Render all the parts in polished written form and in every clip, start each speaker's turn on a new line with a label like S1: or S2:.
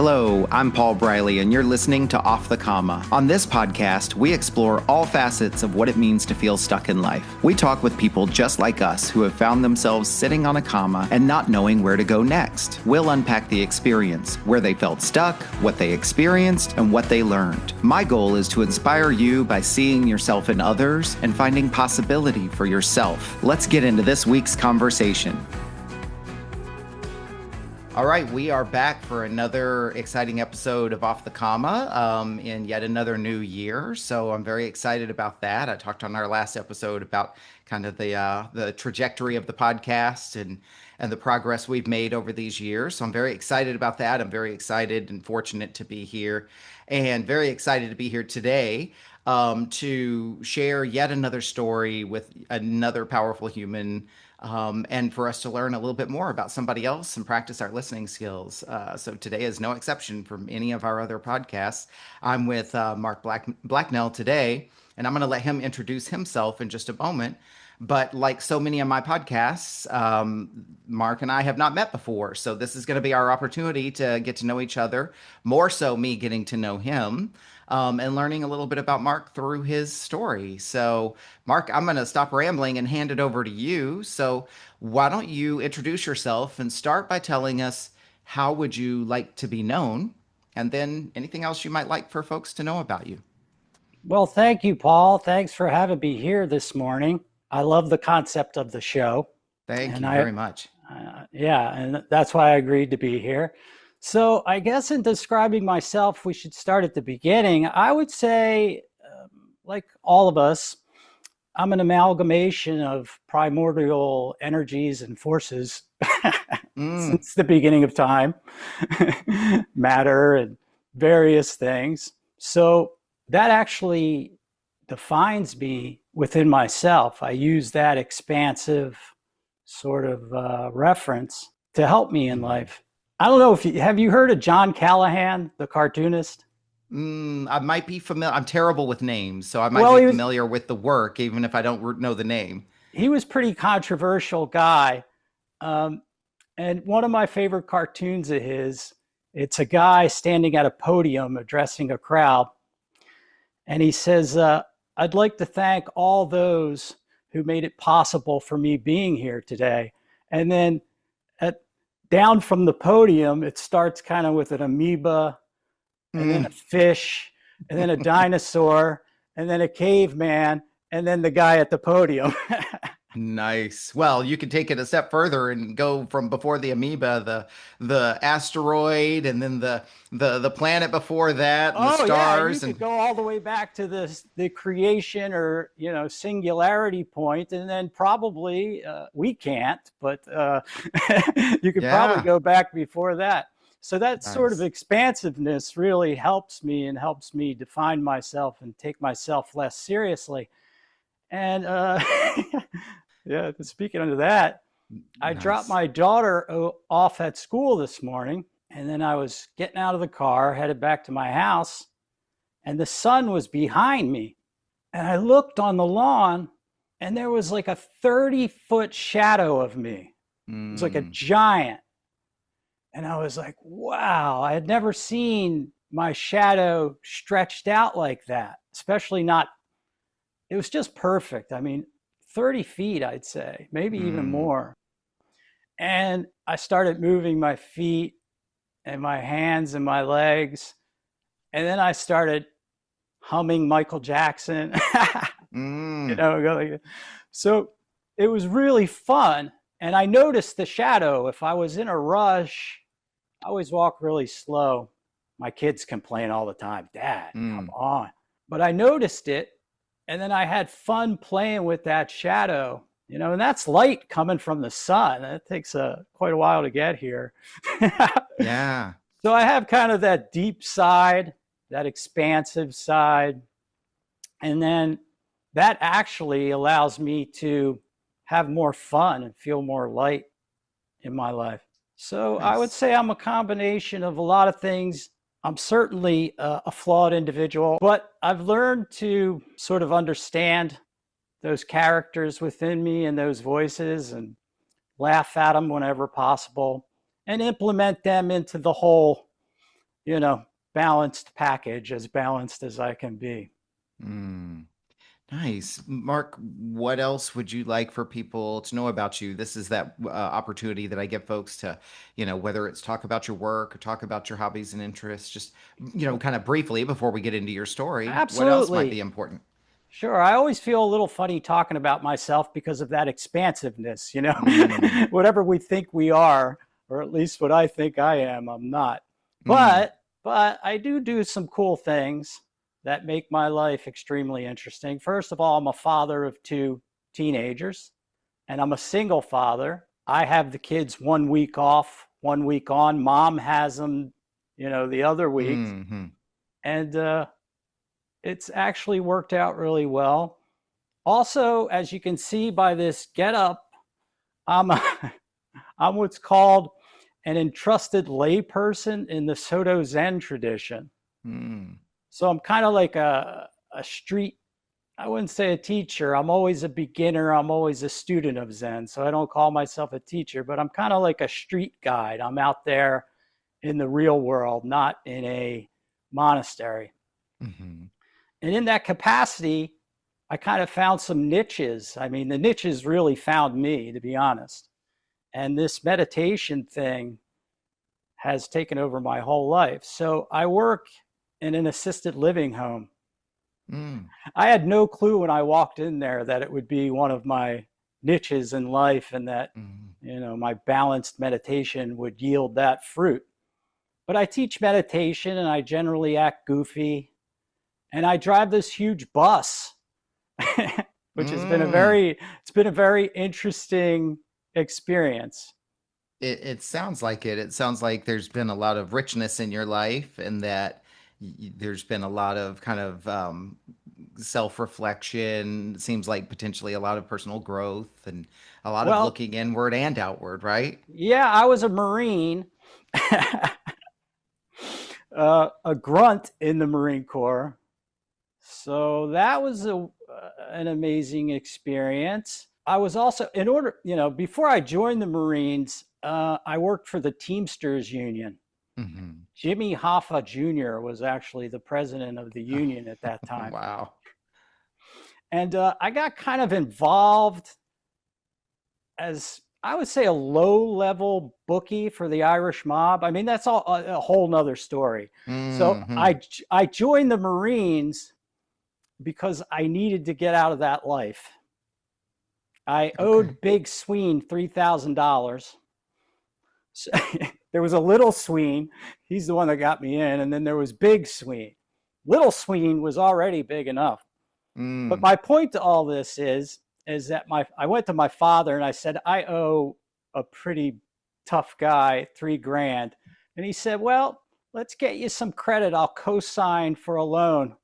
S1: Hello, I'm Paul Briley, and you're listening to Off the Comma. On this podcast, we explore all facets of what it means to feel stuck in life. We talk with people just like us who have found themselves sitting on a comma and not knowing where to go next. We'll unpack the experience, where they felt stuck, what they experienced, and what they learned. My goal is to inspire you by seeing yourself in others and finding possibility for yourself. Let's get into this week's conversation. All right, we are back for another exciting episode of Off the Comma in yet another new year. So I'm very excited about that. I talked on our last episode about kind of the trajectory of the podcast and the progress we've made over these years. So I'm very excited about that. I'm very excited and fortunate to be here, and very excited to be here today to share yet another story with another powerful human. And for us to learn a little bit more about somebody else and practice our listening skills. So today is no exception from any of our other podcasts. I'm with Mark Blacknell today, and I'm going to let him introduce himself in just a moment. But like so many of my podcasts, Mark and I have not met before. So this is going to be our opportunity to get to know each other, more so me getting to know him. And learning a little bit about Mark through his story. So, Mark, I'm going to stop rambling and hand it over to you. So, why don't you introduce yourself and start by telling us how would you like to be known, and then anything else you might like for folks to know about you.
S2: Well, thank you, Paul. Thanks for having me here this morning. I love the concept of the show.
S1: Thank you very much.
S2: Yeah, and that's why I agreed to be here. So I guess in describing myself, we should start at the beginning. I would say, like all of us, I'm an amalgamation of primordial energies and forces since the beginning of time, matter and various things. So that actually defines me within myself. I use that expansive sort of reference to help me in life. I don't know if have you heard of John Callahan, the cartoonist?
S1: I might be familiar. I'm terrible with names, so I might be familiar with the work, even if I don't know the name.
S2: He was a pretty controversial guy. And one of my favorite cartoons of his, it's a guy standing at a podium addressing a crowd. And he says, I'd like to thank all those who made it possible for me being here today. And then down from the podium, it starts kind of with an amoeba, and then a fish, and then a dinosaur, and then a caveman, and then the guy at the podium.
S1: Nice. Well, you could take it a step further and go from before the amoeba, the asteroid, and then the planet before that, and the stars.
S2: Yeah, you could go all the way back to the creation or singularity point, and then probably we can't, but you could probably go back before that. So that sort of expansiveness really helps me define myself and take myself less seriously. And yeah, speaking of that, I dropped my daughter off at school this morning, and then I was getting out of the car, headed back to my house, and the sun was behind me. And I looked on the lawn, and there was like a 30-foot shadow of me. It was like a giant. And I was like, wow, I had never seen my shadow stretched out like that, especially not. It was just perfect. I mean, 30 feet, I'd say, maybe even more. And I started moving my feet and my hands and my legs. And then I started humming Michael Jackson. So it was really fun. And I noticed the shadow. If I was in a rush, I always walk really slow. My kids complain all the time, Dad, come on. But I noticed it. And then I had fun playing with that shadow, and that's light coming from the sun. It takes quite a while to get here.
S1: Yeah.
S2: So I have kind of that deep side, that expansive side. And then that actually allows me to have more fun and feel more light in my life. So I would say I'm a combination of a lot of things. I'm certainly a flawed individual, but I've learned to sort of understand those characters within me and those voices and laugh at them whenever possible and implement them into the whole you know, balanced package, as balanced as I can be.
S1: Mm. Nice. Mark, what else would you like for people to know about you? This is that opportunity that I give folks to, whether it's talk about your work or talk about your hobbies and interests, just, kind of briefly before we get into your story, what else might be
S2: Absolutely.
S1: important?
S2: Sure. I always feel a little funny talking about myself because of that expansiveness,
S1: Mm,
S2: whatever we think we are, or at least what I think I am, I'm not.
S1: mm,
S2: But I do some cool things that make my life extremely interesting. First of all, I'm a father of two teenagers, and I'm a single father. I have the kids 1 week off, 1 week on. Mom has them, the other week.
S1: mm,
S2: And it's actually worked out really well. Also, as you can see by this getup, I'm I'm what's called an entrusted layperson in the Soto Zen tradition.
S1: mm,
S2: So I'm kind of like a street. I wouldn't say a teacher. I'm always a beginner. I'm always a student of Zen. So I don't call myself a teacher, but I'm kind of like a street guide. I'm out there in the real world, not in a monastery.
S1: mm,
S2: And in that capacity, I kind of found some niches. I mean, the niches really found me, to be honest. And this meditation thing has taken over my whole life. So I work in an assisted living home.
S1: mm,
S2: I had no clue when I walked in there that it would be one of my niches in life and that,
S1: mm,
S2: my balanced meditation would yield that fruit. But I teach meditation and I generally act goofy and I drive this huge bus which has been a
S1: mm.
S2: very it's been a very interesting experience.
S1: It sounds like it. It sounds like there's been a lot of richness in your life and that there's been a lot of kind of self-reflection. Seems like potentially a lot of personal growth and a lot of
S2: Well,
S1: looking inward and outward, right?
S2: yeah, I was a Marine, a grunt in the Marine Corps, so that was an amazing experience. I was also, in order, before I joined the Marines, I worked for the Teamsters Union.
S1: Hmm.
S2: Jimmy Hoffa Jr. was actually the president of the union at that time.
S1: Wow.
S2: And I got kind of involved as, I would say, a low level bookie for the Irish mob. I mean, that's all a whole nother story. So
S1: Hmm.
S2: I joined the Marines because I needed to get out of that life. I
S1: Okay.
S2: owed Big Sween $3,000. So, there was a little Sween. He's the one that got me in. And then there was Big Sween. Little Sween was already big enough. But
S1: Mm.
S2: my point to all this is that I went to my father and I said, I owe a pretty tough guy 3 grand. And he said, well, let's get you some credit. I'll co-sign for a loan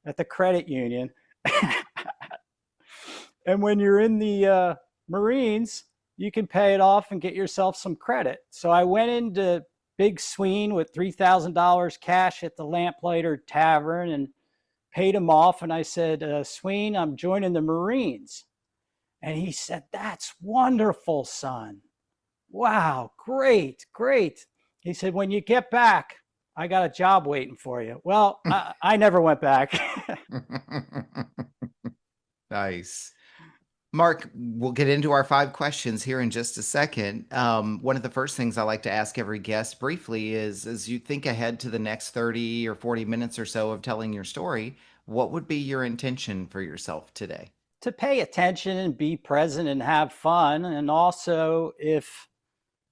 S2: at the credit union. And when you're in the Marines, you can pay it off and get yourself some credit. So I went into Big Sween with $3,000 cash at the Lamplighter Tavern and paid him off. And I said, Sween, I'm joining the Marines. And he said, that's wonderful, son. Wow, great, great. He said, when you get back, I got a job waiting for you. Well, I never went back.
S1: Nice. Mark, we'll get into our 5 questions here in just a second. One of the first things I like to ask every guest briefly is, as you think ahead to the next 30 or 40 minutes or so of telling your story, what would be your intention for yourself today?
S2: To pay attention and be present and have fun. And also, if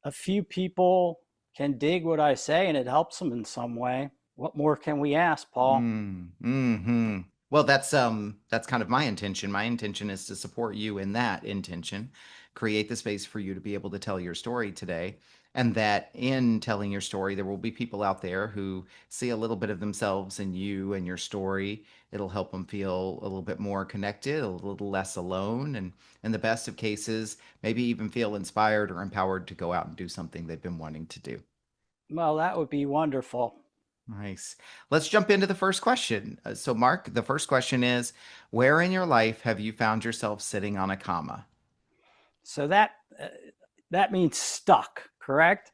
S2: a few people can dig what I say and it helps them in some way, what more can we ask, Paul?
S1: Hmm. Well, that's kind of my intention. My intention is to support you in that intention, create the space for you to be able to tell your story today. And that in telling your story, there will be people out there who see a little bit of themselves in you and your story. It'll help them feel a little bit more connected, a little less alone, and in the best of cases, maybe even feel inspired or empowered to go out and do something they've been wanting to do.
S2: Well, that would be wonderful.
S1: Nice. Let's jump into the first question. So, Mark, the first question is, where in your life have you found yourself sitting on a comma?
S2: So that means stuck, correct?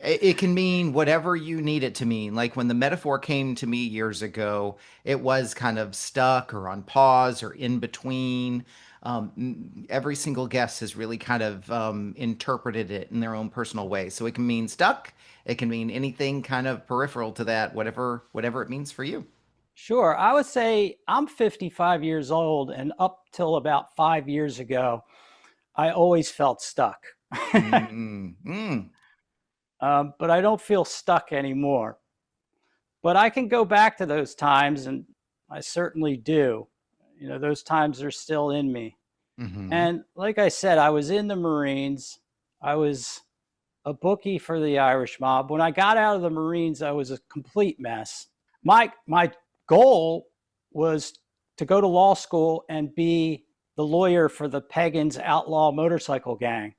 S1: It can mean whatever you need it to mean. Like when the metaphor came to me years ago, it was kind of stuck or on pause or in between. Every single guest has really kind of interpreted it in their own personal way. So it can mean stuck. It can mean anything kind of peripheral to that, whatever it means for you.
S2: Sure. I would say I'm 55 years old, and up till about 5 years ago, I always felt stuck.
S1: Mm, mm,
S2: But I don't feel stuck anymore. But I can go back to those times, and I certainly do. Those times are still in me.
S1: hmm
S2: And like I said, I was in the Marines. I was a bookie for the Irish mob. When I got out of the Marines, I was a complete mess. My goal was to go to law school and be the lawyer for the Pagans outlaw motorcycle gang.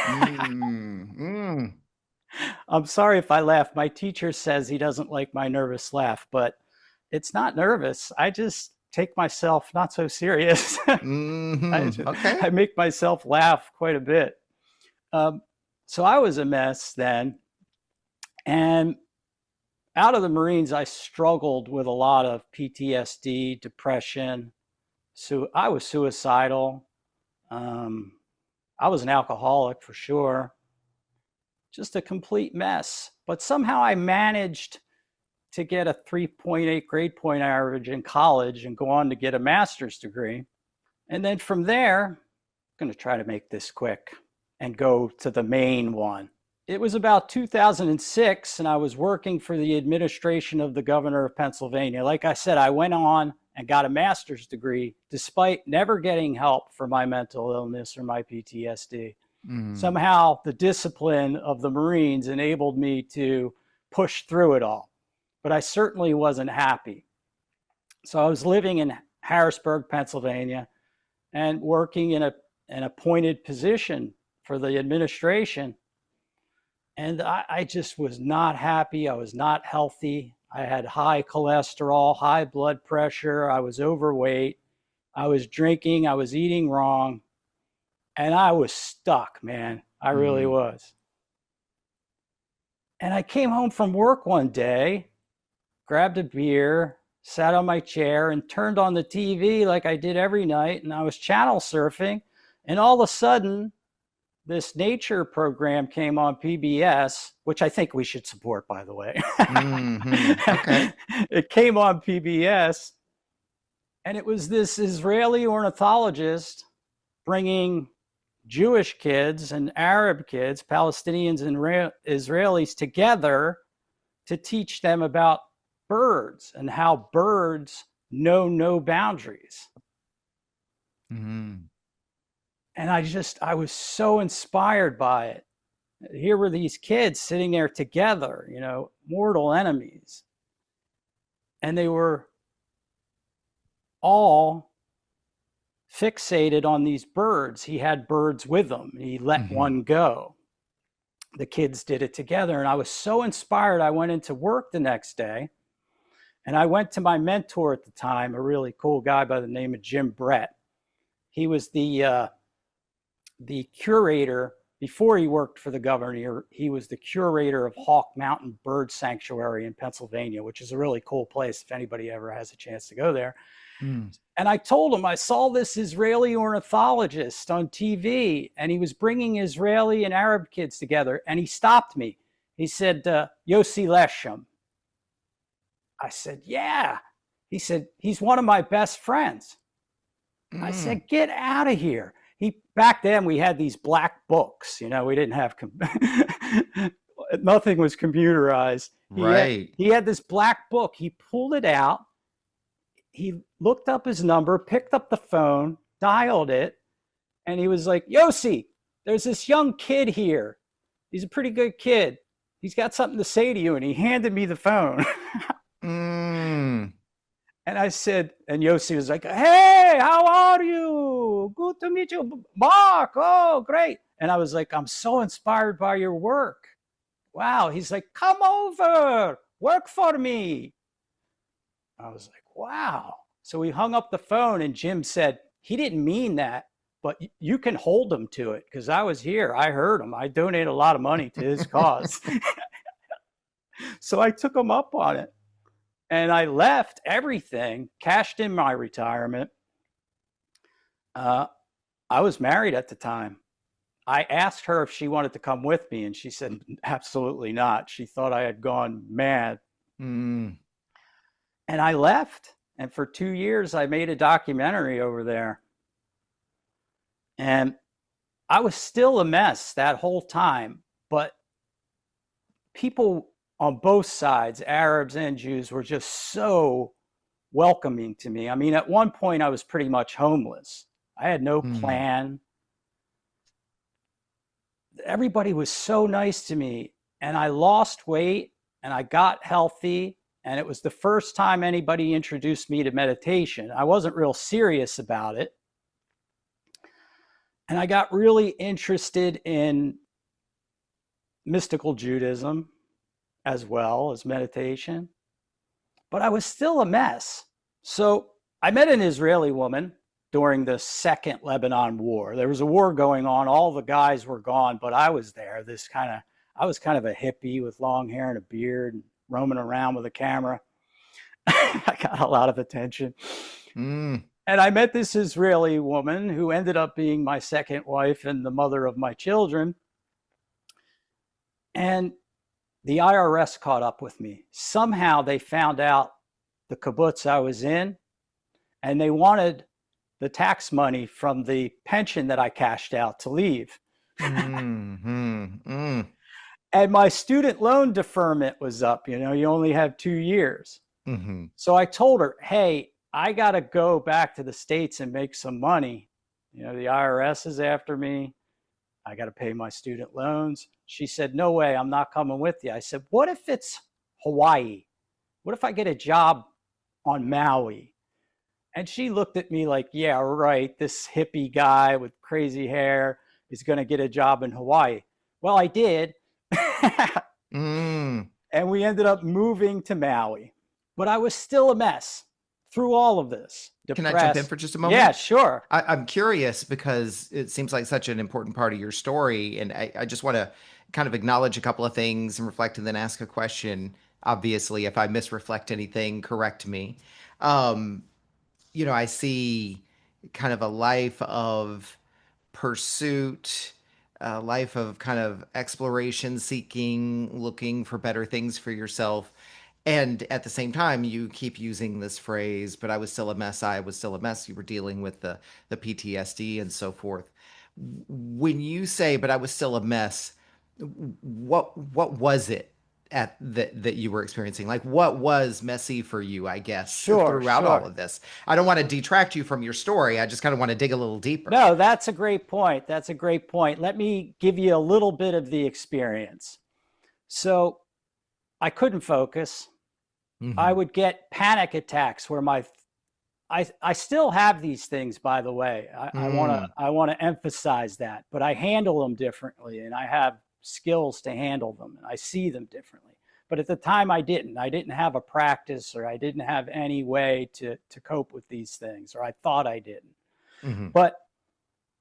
S1: mm, mm.
S2: I'm sorry if I laugh. My teacher says he doesn't like my nervous laugh, but it's not nervous. I just take myself not so serious. I,
S1: Okay.
S2: I make myself laugh quite a bit. Um, so I was a mess then. And out of the Marines, I struggled with a lot of PTSD, depression. So I was suicidal. Um, I was an alcoholic for sure. Just a complete mess. But somehow I managed to get a 3.8 grade point average in college and go on to get a master's degree. And then from there, I'm going to try to make this quick and go to the main one. It was about 2006, and I was working for the administration of the governor of Pennsylvania. Like I said, I went on and got a master's degree despite never getting help for my mental illness or my PTSD.
S1: Mm,
S2: Somehow the discipline of the Marines enabled me to push through it all, but I certainly wasn't happy. So I was living in Harrisburg, Pennsylvania, and working in an appointed position for the administration. And I just was not happy. I was not healthy. I had high cholesterol, high blood pressure. I was overweight. I was drinking. I was eating wrong. And I was stuck, man. I really
S1: mm,
S2: was. And I came home from work one day, grabbed a beer, sat on my chair, and turned on the TV like I did every night. And I was channel surfing. And all of a sudden, this nature program came on PBS, which I think we should support, by the way.
S1: Okay.
S2: It came on PBS, and it was this Israeli ornithologist bringing Jewish kids and Arab kids, Palestinians and Israelis together to teach them about birds and how birds know no boundaries.
S1: Mm,
S2: And I was so inspired by it. Here were these kids sitting there together, mortal enemies. And they were all fixated on these birds. He had birds with him. He let
S1: hmm
S2: one go. The kids did it together. And I was so inspired. I went into work the next day, and I went to my mentor at the time, a really cool guy by the name of Jim Brett. He was the curator. Before he worked for the governor, he was the curator of Hawk Mountain Bird Sanctuary in Pennsylvania, which is a really cool place if anybody ever has a chance to go there.
S1: mm,
S2: And I told him I saw this Israeli ornithologist on TV, and he was bringing Israeli and Arab kids together, and he stopped me. He said, Yossi Leshem. I said, yeah. He said, he's one of my best friends. I
S1: mm,
S2: said, get out of here. Back then we had these black books, we didn't have, nothing was computerized.
S1: right.
S2: He had this black book. He pulled it out. He looked up his number, picked up the phone, dialed it, and he was like, Yossi, there's this young kid here. He's a pretty good kid. He's got something to say to you. And he handed me the phone.
S1: Mm,
S2: And I said, and Yossi was like, hey, how are you? Good to meet you. Mark, oh, great. And I was like, I'm so inspired by your work. Wow. He's like, come over, work for me. I was like, wow. So we hung up the phone, and Jim said, he didn't mean that, but you can hold him to it, because I was here. I heard him. I donated a lot of money to his cause. So I took them up on it, and I left everything, cashed in my retirement. I was married at the time. I asked her if she wanted to come with me, and she said absolutely not. She thought I had gone mad.
S1: Mm.
S2: And I left. And for 2 years, I made a documentary over there. And I was still a mess that whole time. But people on both sides, Arabs and Jews, were just so welcoming to me. I mean, at one point, I was pretty much homeless. I had no plan. Everybody was so nice to me. And I lost weight and I got healthy. And it was the first time anybody introduced me to meditation. I wasn't real serious about it. And I got really interested in mystical Judaism as well as meditation. But I was still a mess. So I met an Israeli woman during the Second Lebanon War. There was a war going on. All the guys were gone, but I was there. I was kind of a hippie with long hair and a beard, and roaming around with a camera. I got a lot of attention. And I met this Israeli woman who ended up being my second wife and the mother of my children. And the IRS caught up with me. Somehow they found out the kibbutz I was in, and they wanted the tax money from the pension that I cashed out to leave. And my student loan deferment was up. You know, you only have 2 years. So I told her, hey, I got to go back to the States and make some money. You know, the IRS is after me. I got to pay my student loans. She said, no way, I'm not coming with you. I said, what if it's Hawaii? What if I get a job on Maui? And she looked at me like, yeah, right. This hippie guy with crazy hair is going to get a job in Hawaii. Well, I did. And we ended up moving to Maui. But I was still a mess through all of this.
S1: Depressed. Can I jump in for just a moment?
S2: Yeah, sure.
S1: I'm curious because it seems like such an important part of your story. And I just want to kind of acknowledge a couple of things and reflect and then ask a question. Obviously, if I misreflect anything, correct me. You know, I see kind of a life of pursuit, a life of kind of exploration, seeking, looking for better things for yourself. And at the same time, you keep using this phrase, but I was still a mess. I was still a mess. You were dealing with the PTSD and so forth. When you say, but I was still a mess, what was it at that you were experiencing? Like, what was messy for you, I guess, throughout all of this? I don't want to detract you from your story. I just kind of want to dig a little deeper.
S2: No, that's a great point. That's a great point. Let me give you a little bit of the experience. So I couldn't focus. I would get panic attacks where I still have these things, by the way. I want to emphasize that, but I handle them differently, and I have skills to handle them, and I see them differently. But at the time, I didn't have a practice, or I didn't have any way to cope with these things, or I thought I didn't. But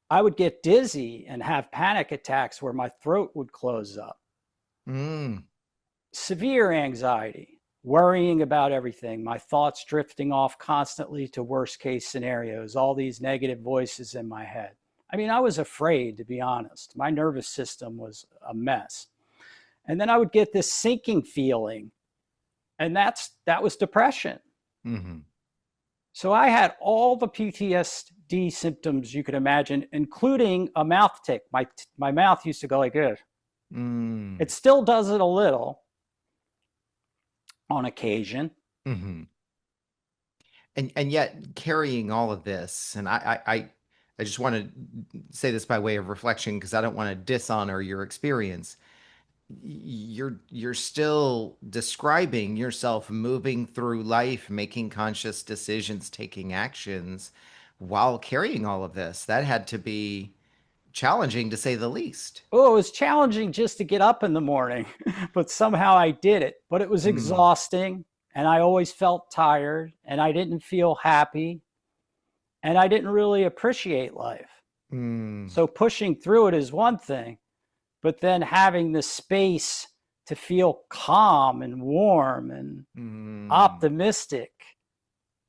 S2: I would get dizzy and have panic attacks where my throat would close up. Severe anxiety, worrying about everything, my thoughts drifting off constantly to worst case scenarios, all these negative voices in my head. I mean, I was afraid, to be honest. My nervous system was a mess. And then I would get this sinking feeling, and that was depression. So I had all the PTSD symptoms you could imagine, including a mouth tick. My mouth used to go like this. It still does it a little on occasion.
S1: And yet carrying all of this, and I just want to say this by way of reflection because I don't want to dishonor your experience. You're still describing yourself moving through life, making conscious decisions, taking actions while carrying all of this. That had to be challenging, to say the least.
S2: Oh, it was challenging just to get up in the morning, but somehow I did it. But it was exhausting, and I always felt tired, and I didn't feel happy, and I didn't really appreciate life. So pushing through it is one thing, but then having the space to feel calm and warm and
S1: Mm.
S2: optimistic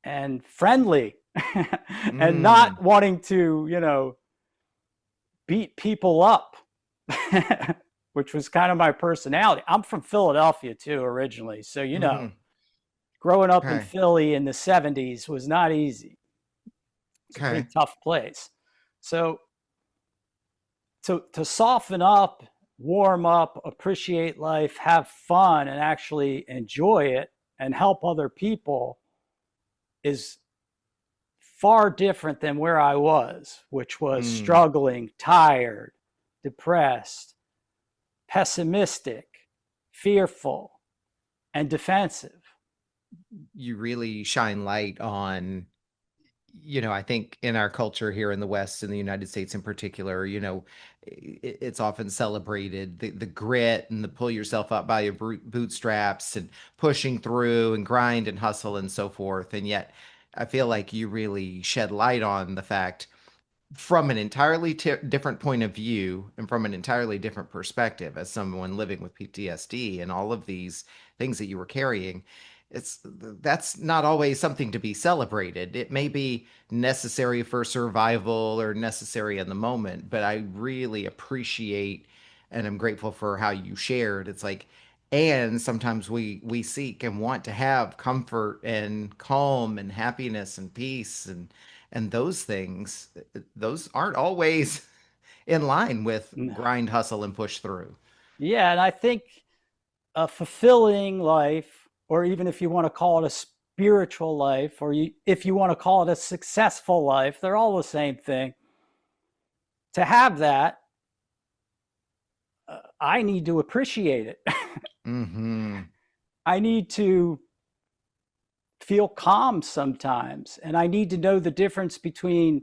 S2: and friendly and
S1: Mm.
S2: not wanting to, beat people up, which was kind of my personality. I'm from Philadelphia too, originally. So,
S1: Mm-hmm.
S2: growing up in
S1: Okay.
S2: Philly in the 70s was not easy. It's a pretty
S1: Okay.
S2: tough place. So, to soften up, warm up, appreciate life, have fun, and actually enjoy it and help other people is far different than where I was, which was
S1: Mm.
S2: struggling, tired, depressed, pessimistic, fearful, and defensive.
S1: You really shine light on, I think in our culture here in the West, in the United States in particular, it's often celebrated the grit and the pull yourself up by your bootstraps and pushing through and grind and hustle and so forth. And yet, I feel like you really shed light on the fact from an entirely different point of view and from an entirely different perspective as someone living with PTSD and all of these things that you were carrying. That's not always something to be celebrated. It may be necessary for survival or necessary in the moment, but I really appreciate and I'm grateful for how you shared. It's like, and sometimes we seek and want to have comfort and calm and happiness and peace and those things, those aren't always in line with grind, hustle, and push through.
S2: Yeah, and I think a fulfilling life, or even if you want to call it a spiritual life, or if you want to call it a successful life, they're all the same thing. To have that, I need to appreciate it.
S1: Mm-hmm.
S2: I need to feel calm sometimes, and I need to know the difference between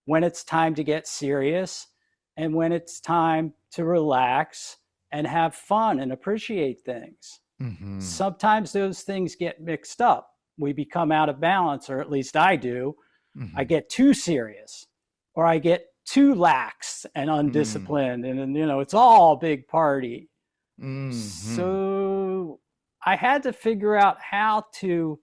S2: when it's time to get serious and when it's time to relax and have fun and appreciate things.
S1: Mm-hmm.
S2: Sometimes those things get mixed up. We become out of balance, or at least I do. I
S1: Mm-hmm.
S2: get too serious or I get too lax and
S1: Mm-hmm.
S2: undisciplined, and it's all big party.
S1: Mm-hmm.
S2: So I had to figure out how to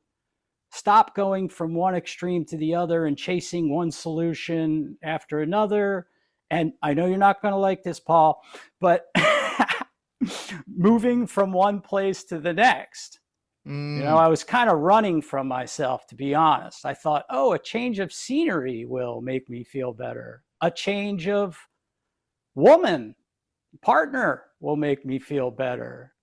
S2: stop going from one extreme to the other and chasing one solution after another. And I know you're not going to like this, Paul, but moving from one place to the next.
S1: Mm.
S2: I was kind of running from myself, to be honest. I thought, oh, a change of scenery will make me feel better. A change of woman, partner will make me feel better.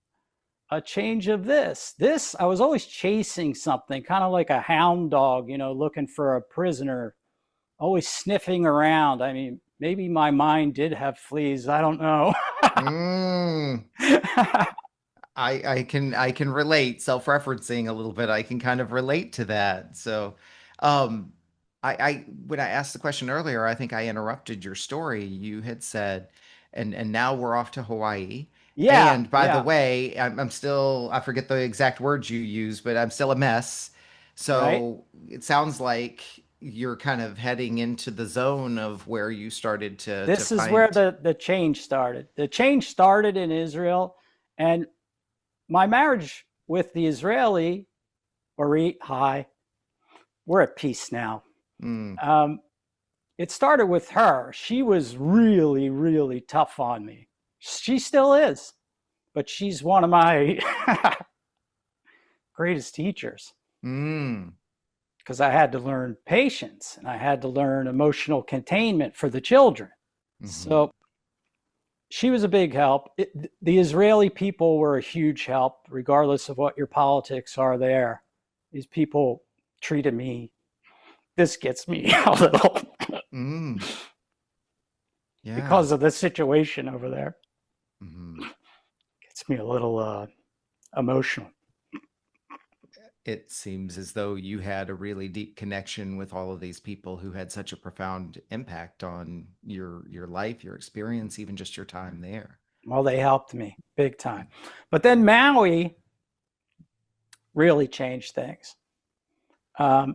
S2: A change of this. I was always chasing something, kind of like a hound dog, looking for a prisoner, always sniffing around. I mean, maybe my mind did have fleas. I don't know.
S1: Mm. I can relate, self-referencing a little bit. I can kind of relate to that. So, um, I when I asked the question earlier, I think I interrupted your story. You had said, and now we're off to Hawaii.
S2: Yeah,
S1: And by the
S2: yeah,
S1: way, I'm still, I forget the exact words you use, but I'm still a mess.
S2: right.
S1: So it sounds like you're kind of heading into the zone of where you started to
S2: This is where
S1: find.
S2: the change started. The change started in Israel, and my marriage with the Israeli, Orit, hi, we're at peace now.
S1: Mm,
S2: Um, it started with her. She was really, really tough on me. She still is, but she's one of my greatest teachers
S1: mm,
S2: because I had to learn patience and I had to learn emotional containment for the children.
S1: mhm.
S2: So she was a big help. The Israeli people were a huge help, regardless of what your politics are there. These people treated me, this gets me a little
S1: Mm,
S2: because
S1: yeah.
S2: of the situation over there.
S1: Mhm.
S2: Gets me a little emotional.
S1: It seems as though you had a really deep connection with all of these people who had such a profound impact on your life, your experience, even just your time there.
S2: Well, they helped me big time. But then Maui really changed things.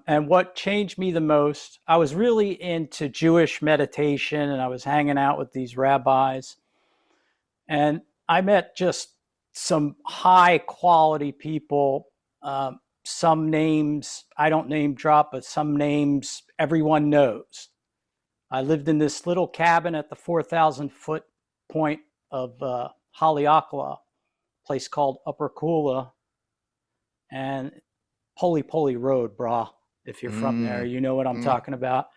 S2: And what changed me the most, I was really into Jewish meditation and I was hanging out with these rabbis. And I met just some high quality people, some names I don't name drop, but some names everyone knows. I lived in this little cabin at the 4,000-foot point of Haleakala, place called Upper Kula, and Poly Poly Road, brah. If you're from there, you know what I'm talking about.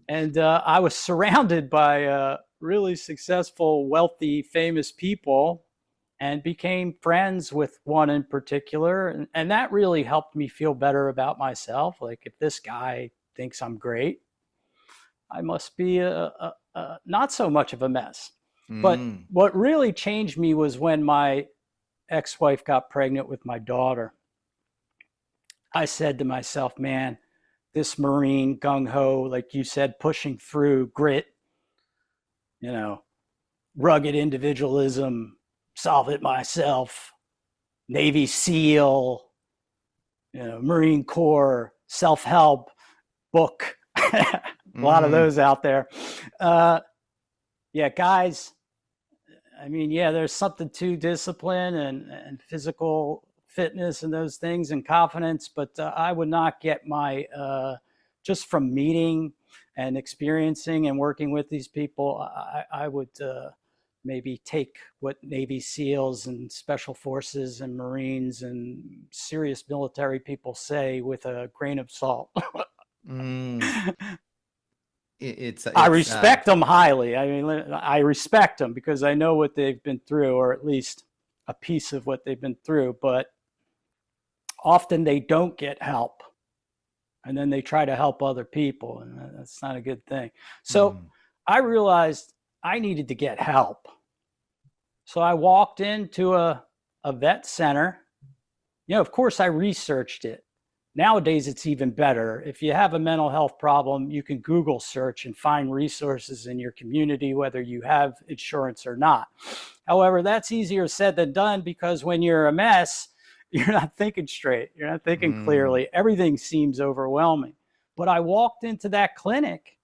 S2: And I was surrounded by really successful, wealthy, famous people, and became friends with one in particular. And that really helped me feel better about myself. Like, if this guy thinks I'm great, I must be not so much of a mess. But what really changed me was when my ex-wife got pregnant with my daughter. I said to myself, man, this Marine gung-ho, like you said, pushing through, grit, you know, rugged individualism, solve it myself, Navy SEAL, you know, Marine Corps, self-help book, a lot of those out there. Yeah, guys, I mean, yeah, there's something to discipline and physical fitness and those things and confidence, but I would not get my, just from meeting and experiencing and working with these people, I would maybe take what Navy SEALs and Special Forces and Marines and serious military people say with a grain of salt. I respect them highly. I mean, I respect them because I know what they've been through, or at least a piece of what they've been through, but often they don't get help. And then they try to help other people, and that's not a good thing. So I realized I needed to get help. So I walked into a vet center. You know, of course, I researched it. Nowadays, it's even better. If you have a mental health problem, you can Google search and find resources in your community, whether you have insurance or not. However, that's easier said than done, because when you're a mess, you're not thinking straight. You're not thinking clearly. Everything seems overwhelming. But I walked into that clinic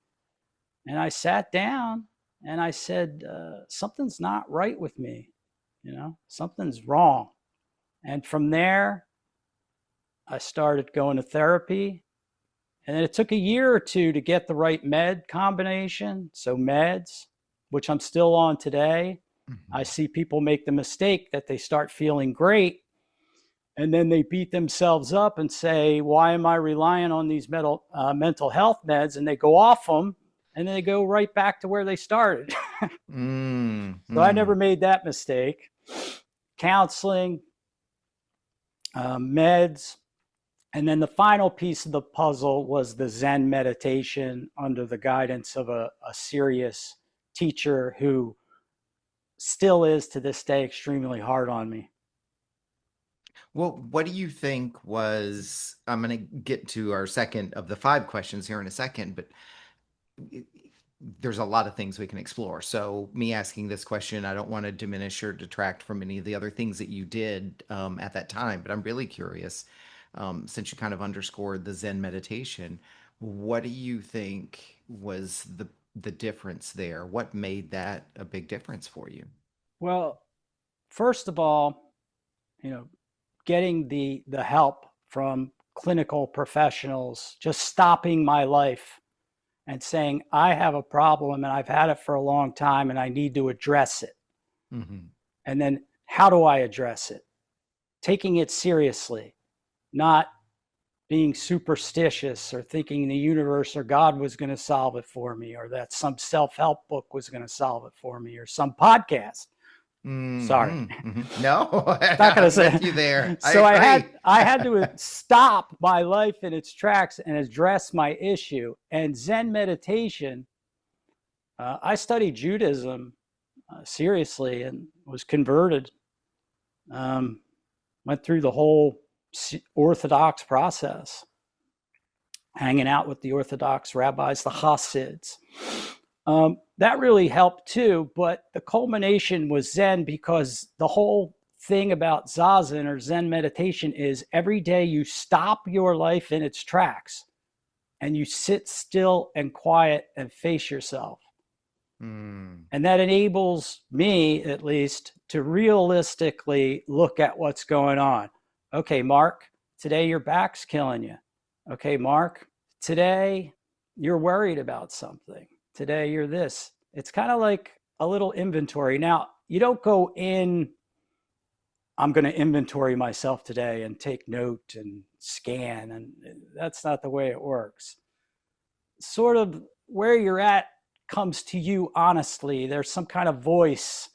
S2: and I sat down and I said, something's not right with me. You know, something's wrong. And from there, I started going to therapy. And then it took a year or two to get the right med combination. So meds, which I'm still on today. I see people make the mistake that they start feeling great, and then they beat themselves up and say, why am I relying on these mental health meds? And they go off them, and then they go right back to where they started. So I never made that mistake. Counseling, meds. And then the final piece of the puzzle was the Zen meditation under the guidance of a serious teacher who still is to this day extremely hard on me.
S1: Well, what do you think was, I'm going to get to our second of the 5 questions here in a second, but there's a lot of things we can explore. So me asking this question, I don't want to diminish or detract from any of the other things that you did at that time, but I'm really curious, since you kind of underscored the Zen meditation, what do you think was the difference there? What made that a big difference for you?
S2: Well, first of all, you know, getting the help from clinical professionals, just stopping my life and saying, I have a problem and I've had it for a long time and I need to address it. And then how do I address it? Taking it seriously, not being superstitious or thinking the universe or God was going to solve it for me, or that some self-help book was going to solve it for me, or some podcast. Sorry.
S1: No,
S2: not going to say
S1: you there.
S2: So I had to stop my life in its tracks and address my issue. And Zen meditation, I studied Judaism seriously and was converted. Went through the whole Orthodox process, hanging out with the Orthodox rabbis, the Hasids. That really helped too, but the culmination was Zen, because the whole thing about Zazen or Zen meditation is every day you stop your life in its tracks and you sit still and quiet and face yourself.
S1: Mm.
S2: And that enables me, at least, to realistically look at what's going on. Okay, Mark, today your back's killing you. Okay, Mark, today you're worried about something. Today you're this. It's kind of like a little inventory. Now, you don't go in, I'm going to inventory myself today and take note and scan. And that's not the way it works. Sort of where you're at comes to you honestly. There's some kind of voice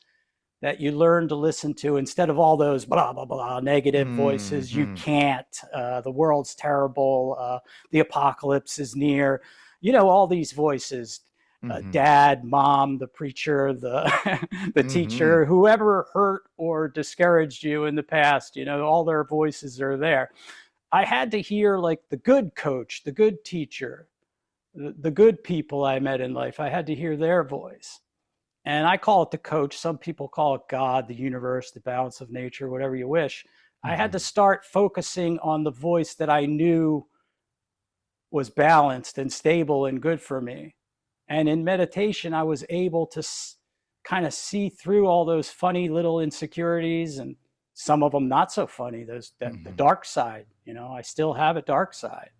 S2: that you learn to listen to instead of all those blah, blah, blah, negative voices. You
S1: Mm-hmm.
S2: can't, the world's terrible, the apocalypse is near. You know, all these voices,
S1: Mm-hmm.
S2: dad, mom, the preacher, the, the
S1: Mm-hmm.
S2: teacher, whoever hurt or discouraged you in the past, you know, all their voices are there. I had to hear like the good coach, the good teacher, the good people I met in life. I had to hear their voice. And I call it the coach. Some people call it God, the universe, the balance of nature, whatever you wish. I had to
S1: Mm-hmm.
S2: start focusing on the voice that I knew was balanced and stable and good for me. And in meditation, I was able to kind of see through all those funny little insecurities, and some of them not so funny, the
S1: Mm-hmm.
S2: dark side. You know, I still have a dark side.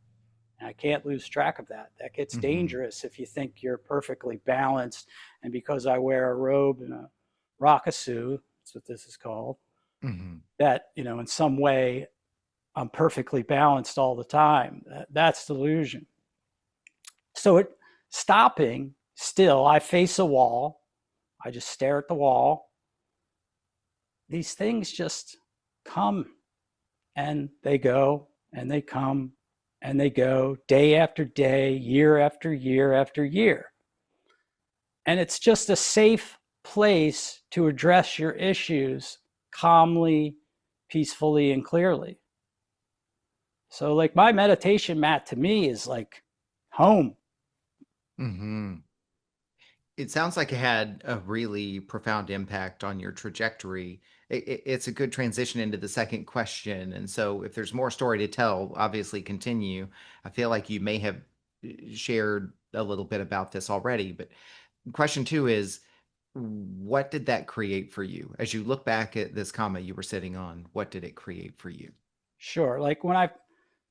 S2: I can't lose track of that. That gets
S1: Mm-hmm.
S2: dangerous if you think you're perfectly balanced. And because I wear a robe and a rockasuit, that's what this is called,
S1: Mm-hmm.
S2: that, you know, in some way I'm perfectly balanced all the time. That's delusion. So it stopping still, I face a wall. I just stare at the wall. These things just come and they go and they come and they go day after day, year after year after year. And it's just a safe place to address your issues calmly, peacefully, and clearly. So, like, my meditation mat to me is like home.
S1: Mm-hmm. It sounds like it had a really profound impact on your trajectory. It's a good transition into the second question. And so, if there's more story to tell, obviously continue. I feel like you may have shared a little bit about this already, but question two is, what did that create for you? As you look back at this comma you were sitting on, what did it create for you?
S2: Sure. Like when I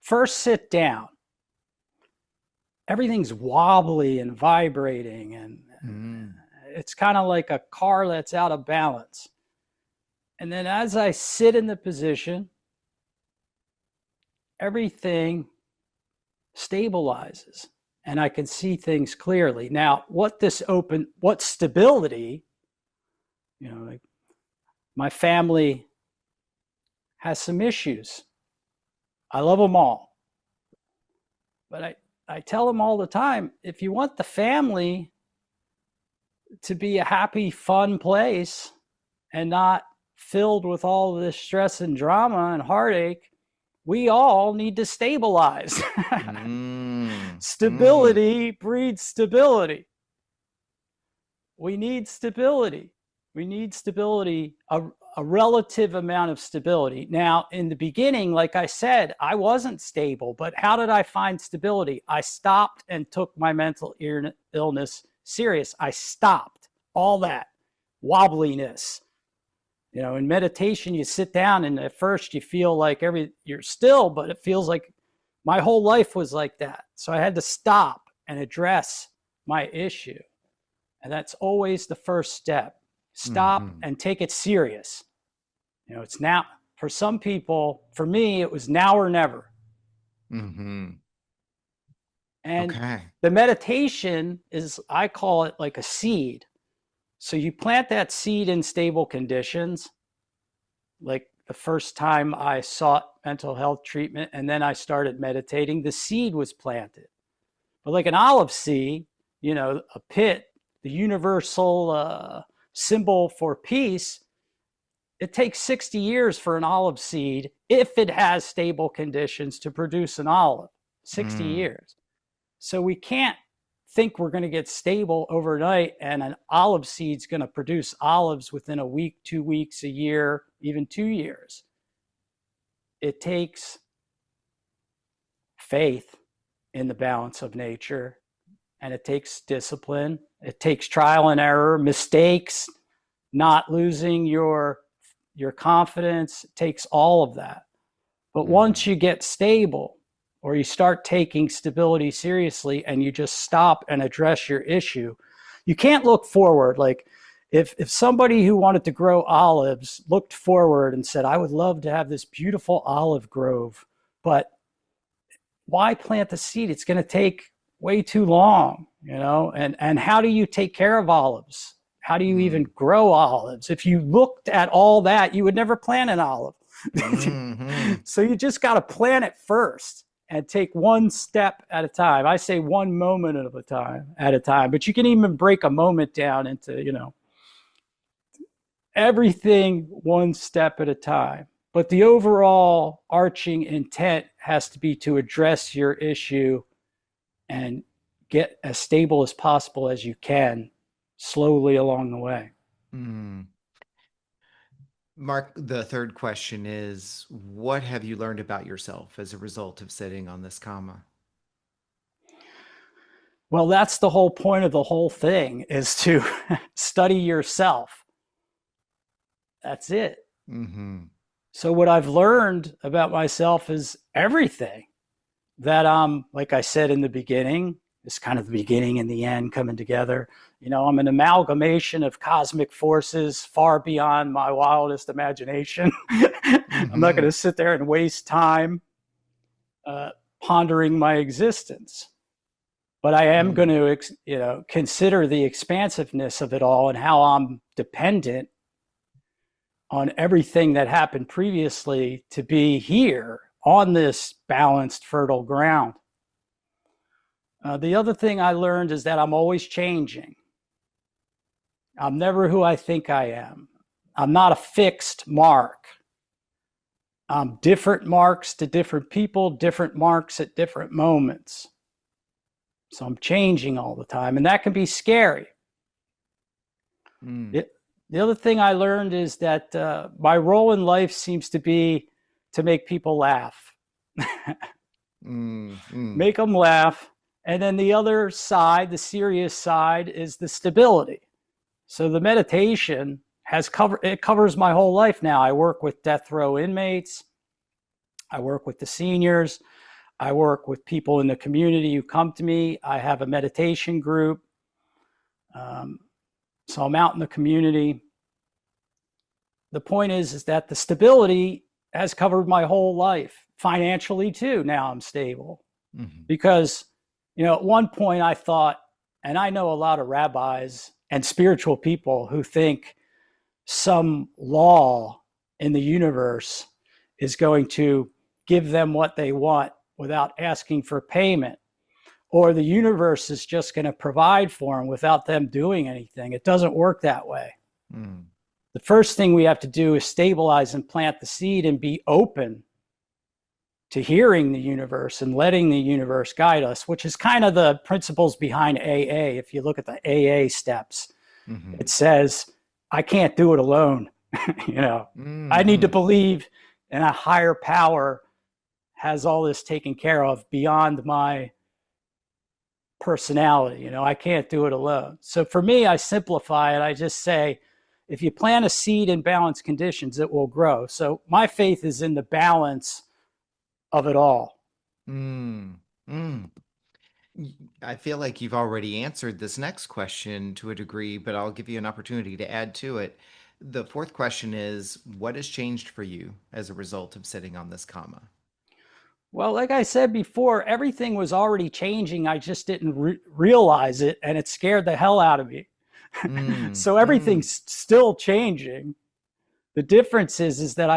S2: first sit down, everything's wobbly and vibrating, and
S1: Mm,
S2: it's kind of like a car that's out of balance. And then as I sit in the position, everything stabilizes and I can see things clearly. Now, what stability, you know, like my family has some issues. I love them all. But I tell them all the time, if you want the family to be a happy, fun place and not filled with all this stress and drama and heartache, we all need to stabilize.
S1: mm, mm,
S2: Stability breeds stability. We need stability. We need stability, a relative amount of stability. Now, in the beginning, like I said, I wasn't stable, but how did I find stability? I stopped and took my mental illness serious. I stopped all that wobbliness. You know, in meditation, you sit down and at first you feel like you're still, but it feels like my whole life was like that. So I had to stop and address my issue. And that's always the first step. Stop
S1: mm-hmm,
S2: and take it serious. You know, it's now, for some people, for me, it was now or never.
S1: mm-hmm.
S2: And
S1: Okay.
S2: the meditation is, I call it like a seed. So you plant that seed in stable conditions, like the first time I sought mental health treatment and then I started meditating, the seed was planted. But like an olive seed, you know, a pit, the universal symbol for peace, it takes 60 years for an olive seed, if it has stable conditions, to produce an olive. 60
S1: Mm,
S2: years. So we can't think we're going to get stable overnight and an olive seed's going to produce olives within a week, 2 weeks, a year, even 2 years. It takes faith in the balance of nature, and it takes discipline, It takes trial and error, mistakes, not losing your confidence. It takes all of that. But once you get stable, or you start taking stability seriously and you just stop and address your issue, you can't look forward. Like if somebody who wanted to grow olives looked forward and said, I would love to have this beautiful olive grove, but why plant the seed? It's going to take way too long, you know? And how do you take care of olives? How do you even grow olives? If you looked at all that, you would never plant an olive. So you just got to plant it first and take one step at a time. I say one moment at a time, but you can even break a moment down into, you know, everything one step at a time. But the overall arching intent has to be to address your issue and get as stable as possible as you can slowly along the way.
S1: Mark, the third question is, what have you learned about yourself as a result of sitting on this comma?
S2: Well, that's the whole point of the whole thing, is to study yourself. That's it. So what I've learned about myself is everything. That like I said in the beginning, it's kind of the beginning and the end coming together. You know, I'm an amalgamation of cosmic forces far beyond my wildest imagination. I'm not going to sit there and waste time pondering my existence. But I am going to, you know, consider the expansiveness of it all and how I'm dependent on everything that happened previously to be here on this balanced, fertile ground. The other thing I learned is that I'm always changing. I'm never who I think I am. I'm not a fixed mark. I'm different marks to different people, different marks at different moments. So I'm changing all the time, and that can be scary. The other thing I learned is that my role in life seems to be to make people laugh. Make them laugh. And then the other side, the serious side, is the stability. So the meditation covers my whole life now. I work with death row inmates. I work with the seniors. I work with people in the community who come to me. I have a meditation group. So I'm out in the community. The point is that the stability has covered my whole life. Financially too, now I'm stable. Because, you know, at one point I thought, and I know a lot of rabbis and spiritual people who think some law in the universe is going to give them what they want without asking for payment, or the universe is just going to provide for them without them doing anything. It doesn't work that way. The first thing we have to do is stabilize and plant the seed and be open to hearing the universe and letting the universe guide us, which is kind of the principles behind AA. If you look at the AA steps, it says, I can't do it alone. You know, I need to believe in a higher power has all this taken care of beyond my personality. You know, I can't do it alone. So for me, I simplify it. I just say, if you plant a seed in balanced conditions, it will grow. So my faith is in the balance of it all.
S1: I feel like you've already answered this next question to a degree, but I'll give you an opportunity to add to it. The fourth question is, what has changed for you as a result of sitting on this comma?
S2: Well, like I said before, everything was already changing. I just didn't realize it, and it scared the hell out of me. So everything's still changing. The difference is that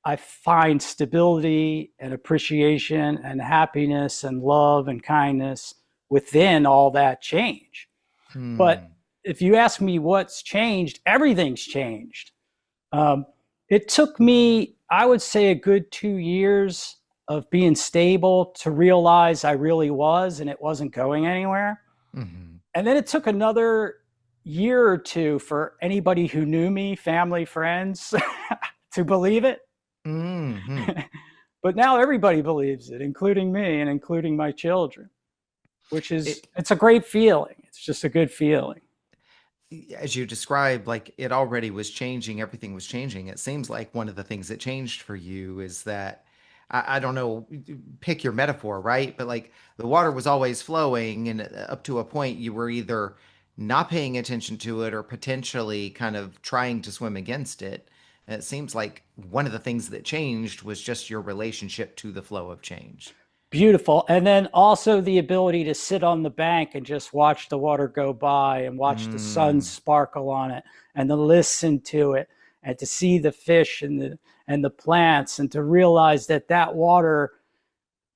S2: I find stability and appreciation and happiness and love and kindness within all that change. But if you ask me what's changed, everything's changed. It took me, I would say, a good 2 years of being stable to realize I really was, and it wasn't going anywhere. And then it took another year or two for anybody who knew me, family, friends, to believe it. But now everybody believes it, including me and including my children, which is, it's a great feeling. It's just a good feeling.
S1: As you described, like it already was changing, everything was changing. It seems like one of the things that changed for you is that I don't know, pick your metaphor, right? But like the water was always flowing, and up to a point, you were either not paying attention to it or potentially kind of trying to swim against it. And it seems like one of the things that changed was just your relationship to the flow of change.
S2: Beautiful. And then also the ability to sit on the bank and just watch the water go by and watch the sun
S1: Mm,
S2: sparkle on it and to listen to it and to see the fish and the plants and to realize that that water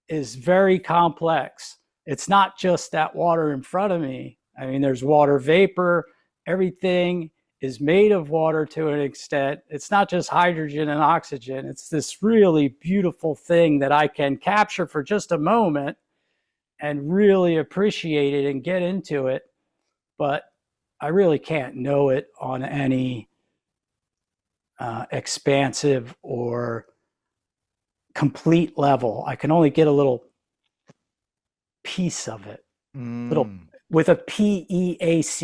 S2: is very complex. It's not just that water in front of me. I mean, there's water vapor, everything is made of water to an extent. It's not just hydrogen and oxygen. It's this really beautiful thing that I can capture for just a moment and really appreciate it and get into it. But I really can't know it on any expansive or complete level. I can only get a little piece of it, little
S1: mm,
S2: with a Peace,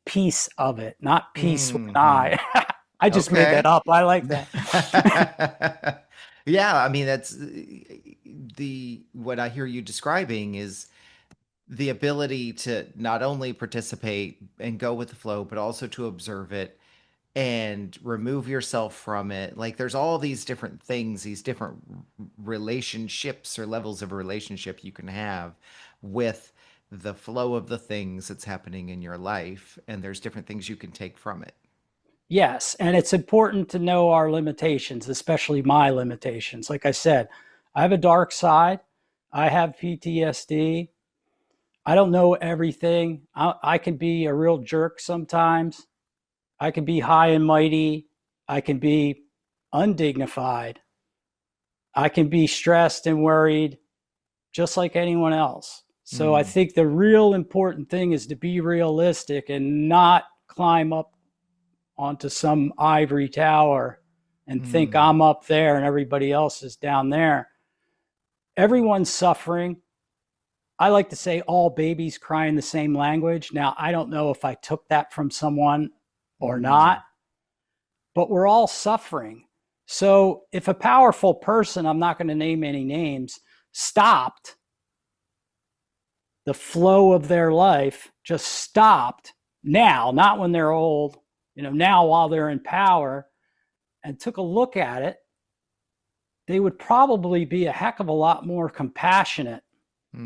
S2: piece of it, not peace with an
S1: mm-hmm.
S2: I. I just made that
S1: Okay.
S2: up. I like that.
S1: Yeah, I mean that's the what I hear you describing is the ability to not only participate and go with the flow, but also to observe it and remove yourself from it. Like there's all these different things, these different relationships or levels of relationship you can have with the flow of the things that's happening in your life, and there's different things you can take from it.
S2: Yes, and it's important to know our limitations, especially my limitations. Like I said, I have a dark side. I have PTSD. I don't know everything. I can be a real jerk sometimes. I can be high and mighty. I can be undignified. I can be stressed and worried just like anyone else. So I
S1: Mm,
S2: think the real important thing is to be realistic and not climb up onto some ivory tower and think
S1: mm,
S2: I'm up there and everybody else is down there. Everyone's suffering. I like to say all babies cry in the same language. Now, I don't know if I took that from someone or
S1: mm,
S2: not, but we're all suffering. So if a powerful person, I'm not going to name any names, stopped the flow of their life, just stopped now, not when they're old, now while they're in power, and took a look at it, they would probably be a heck of a lot more compassionate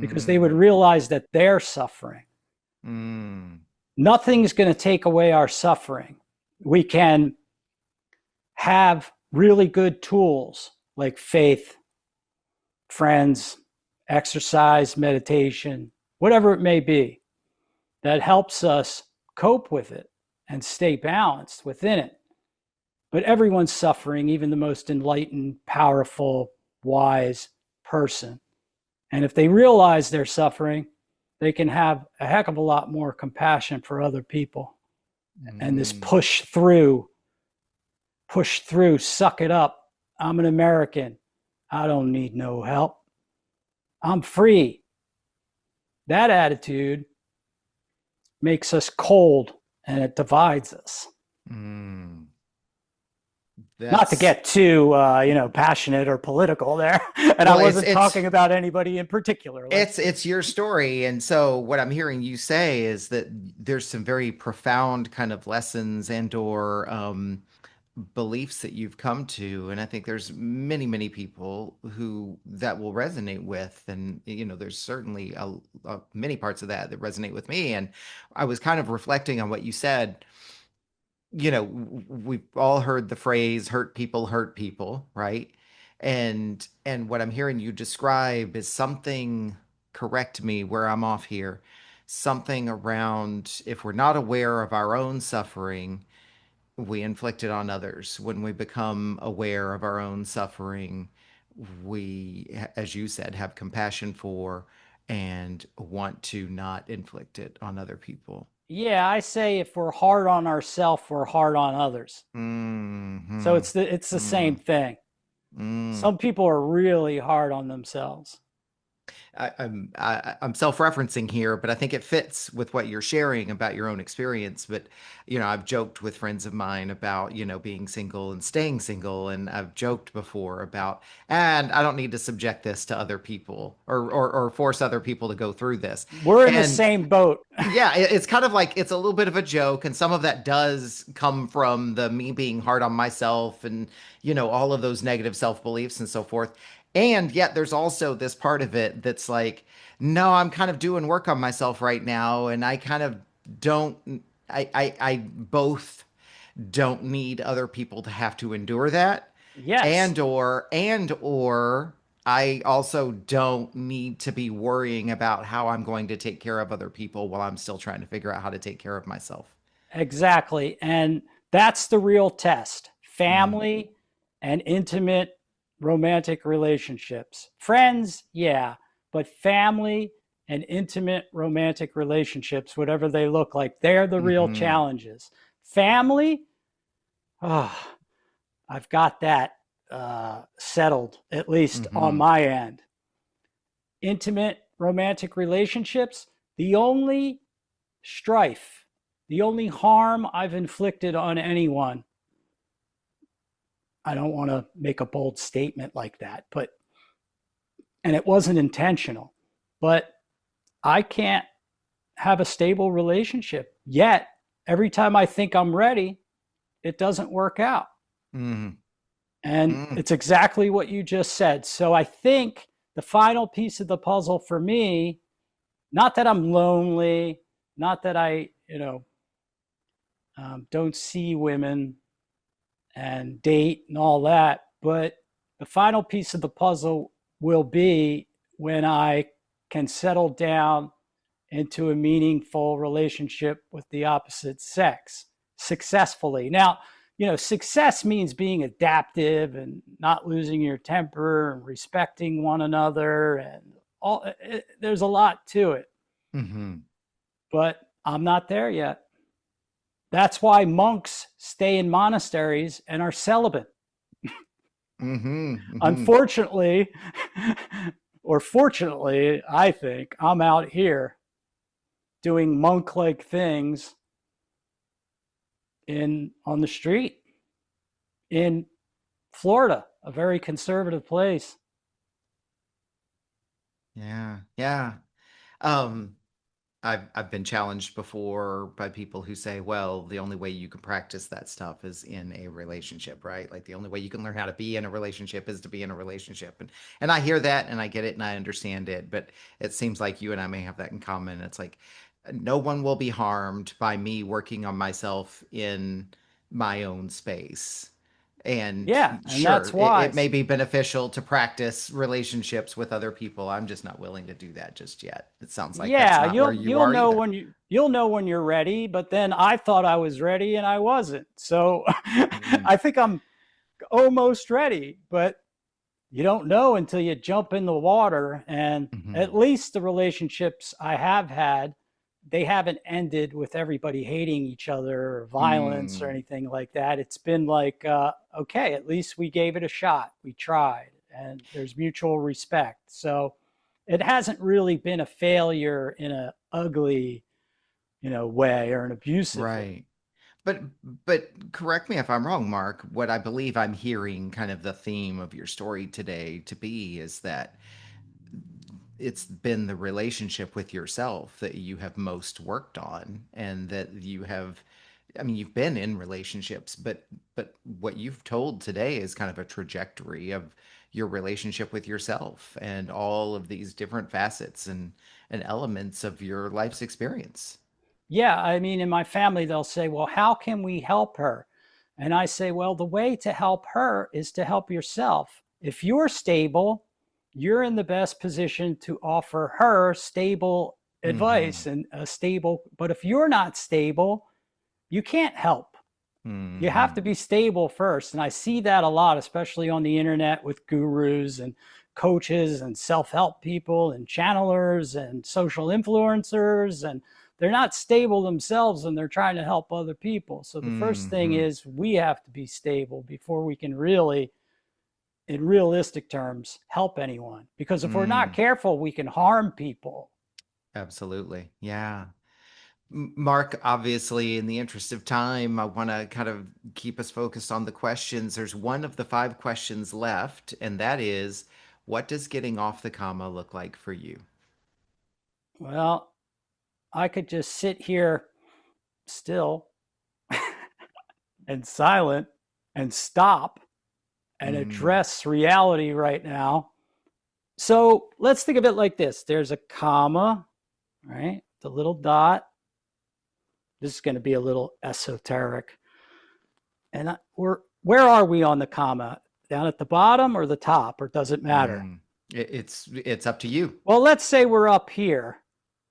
S2: because they would
S1: mm,
S2: realize that they're suffering.
S1: mm,
S2: Nothing's going to take away our suffering. We can have really good tools like faith, friends, exercise, meditation, whatever it may be, that helps us cope with it and stay balanced within it. But everyone's suffering, even the most enlightened, powerful, wise person. And if they realize they're suffering, they can have a heck of a lot more compassion for other people. And this
S1: mm.
S2: push through, suck it up. I'm an American. I don't need no help. I'm free. That attitude makes us cold and it divides us.
S1: Mm.
S2: Not to
S1: That's
S2: get too passionate or political there, and I
S1: well,
S2: wasn't talking about anybody in particular.
S1: it's your story, and so what I'm hearing you say is that there's some very profound kind of lessons and or beliefs that you've come to, and I think there's many people who that will resonate with, and there's certainly many parts of that that resonate with me, and I was kind of reflecting on what you said. We've all heard the phrase hurt people, right? And what I'm hearing you describe is something, correct me where I'm off here, something around if we're not aware of our own suffering, we inflict it on others. When we become aware of our own suffering, we, as you said, have compassion for and want to not inflict it on other people.
S2: Yeah, I say if we're hard on ourselves, we're hard on others. So
S1: Hmm.
S2: it's the same
S1: Mm,
S2: thing.
S1: mm.
S2: Some people are really hard on themselves.
S1: I'm self-referencing here, but I think it fits with what you're sharing about your own experience. But I've joked with friends of mine about being single and staying single, and I've joked before about, and I don't need to subject this to other people or force other people to go through this.
S2: We're in the
S1: And
S2: same boat.
S1: yeah, it's kind of like it's a little bit of a joke, and some of that does come from the me being hard on myself and all of those negative self-beliefs and so forth. And yet there's also this part of it that's like, no, I'm kind of doing work on myself right now, and I kind of don't I both don't need other people to have to endure that,
S2: Yes,
S1: and or I also don't need to be worrying about how I'm going to take care of other people while I'm still trying to figure out how to take care of myself.
S2: exactly. And that's the real test.
S1: Mm,
S2: Family and intimate romantic relationships. Friends, yeah, but family and intimate romantic relationships, whatever they look like, they're the real
S1: hmm
S2: challenges. Family, oh, I've got that settled, at least on
S1: hmm
S2: my end. Intimate romantic relationships, the only strife, the only harm I've inflicted on anyone. I don't want to make a bold statement like that, and it wasn't intentional, but I can't have a stable relationship yet. Every time I think I'm ready, it doesn't work out.
S1: hmm
S2: And
S1: hmm
S2: it's exactly what you just said. So I think the final piece of the puzzle for me, not that I'm lonely, not that I, don't see women and date and all that, but the final piece of the puzzle will be when I can settle down into a meaningful relationship with the opposite sex successfully. Now, success means being adaptive and not losing your temper and respecting one another and there's a lot to it,
S1: hmm
S2: but I'm not there yet. That's why monks stay in monasteries and are celibate.
S1: hmm hmm
S2: Unfortunately, or fortunately, I think I'm out here doing monk-like things in on the street in Florida, a very conservative place.
S1: Yeah, yeah. Um, I've been challenged before by people who say, well, the only way you can practice that stuff is in a relationship, right? Like the only way you can learn how to be in a relationship is to be in a relationship. And I hear that and I get it and I understand it, but it seems like you and I may have that in common. It's like no one will be harmed by me working on myself in my own space. And
S2: Yeah, and that's
S1: sure, it may
S2: wise.
S1: be beneficial to practice relationships with other people. I'm just not willing to do that just yet. It sounds like that's
S2: Yeah,
S1: not where you are either.
S2: you'll know when you're ready, but then I thought I was ready and I wasn't. So
S1: Mm,
S2: I think I'm almost ready, but you don't know until you jump in the water. And
S1: mhm,
S2: at least the relationships I have had, they haven't ended with everybody hating each other or violence or
S1: mm,
S2: anything like that. It's been like, okay, at least we gave it a shot. We tried, and there's mutual respect. So it hasn't really been a failure in an ugly, way or an abusive way.
S1: right. But but correct me if I'm wrong, Mark. What I believe I'm hearing kind of the theme of your story today to be is that it's been the relationship with yourself that you have most worked on and that you have, I mean, you've been in relationships, but what you've told today is kind of a trajectory of your relationship with yourself and all of these different facets and elements of your life's experience.
S2: Yeah, I mean, in my family, they'll say, well, how can we help her? And I say, well, the way to help her is to help yourself. If you're stable, you're in the best position to offer her stable advice
S1: Hmm
S2: and a stable. But if you're not stable, you can't help. You have to
S1: hmm
S2: be stable first. And I see that a lot, especially on the internet with gurus and coaches and self help people and channelers and social influencers. And they're not stable themselves and they're trying to help other people. So the first thing
S1: hmm
S2: is we have to be stable before we can really in realistic terms, help anyone. Because if we're not
S1: Mm,
S2: careful, we can harm people.
S1: absolutely. Yeah. Mark, obviously, in the interest of time, I want to kind of keep us focused on the questions. There's one of the five questions left, and that is, what does getting off the comma look like for you?
S2: Well, I could just sit here still and silent and stop and
S1: Mm,
S2: address reality right now. So let's think of it like this: there's a comma, right? The little dot. This is going to be a little esoteric. And where are we on the comma? Down at the bottom or the top, or does it matter?
S1: mm. It's up to you.
S2: Well, let's say we're up here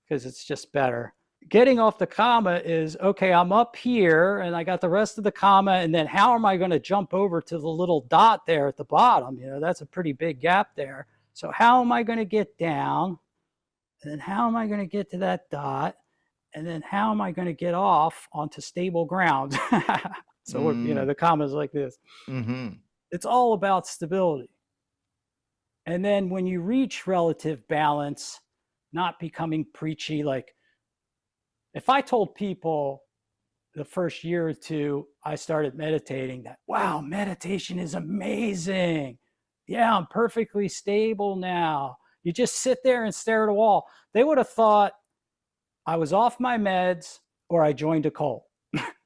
S2: because it's just better. Getting off the comma is okay, I'm up here and I got the rest of the comma. And then how am I going to jump over to the little dot there at the bottom? That's a pretty big gap there. So, how am I going to get down? And then, how am I going to get to that dot? And then, how am I going to get off onto stable ground? So,
S1: Mm,
S2: the comma is like this.
S1: mm-hmm.
S2: It's all about stability. And then, when you reach relative balance, not becoming preachy, like if I told people the first year or two I started meditating that, wow, meditation is amazing. Yeah, I'm perfectly stable now. You just sit there and stare at a wall. They would have thought I was off my meds or I joined a cult.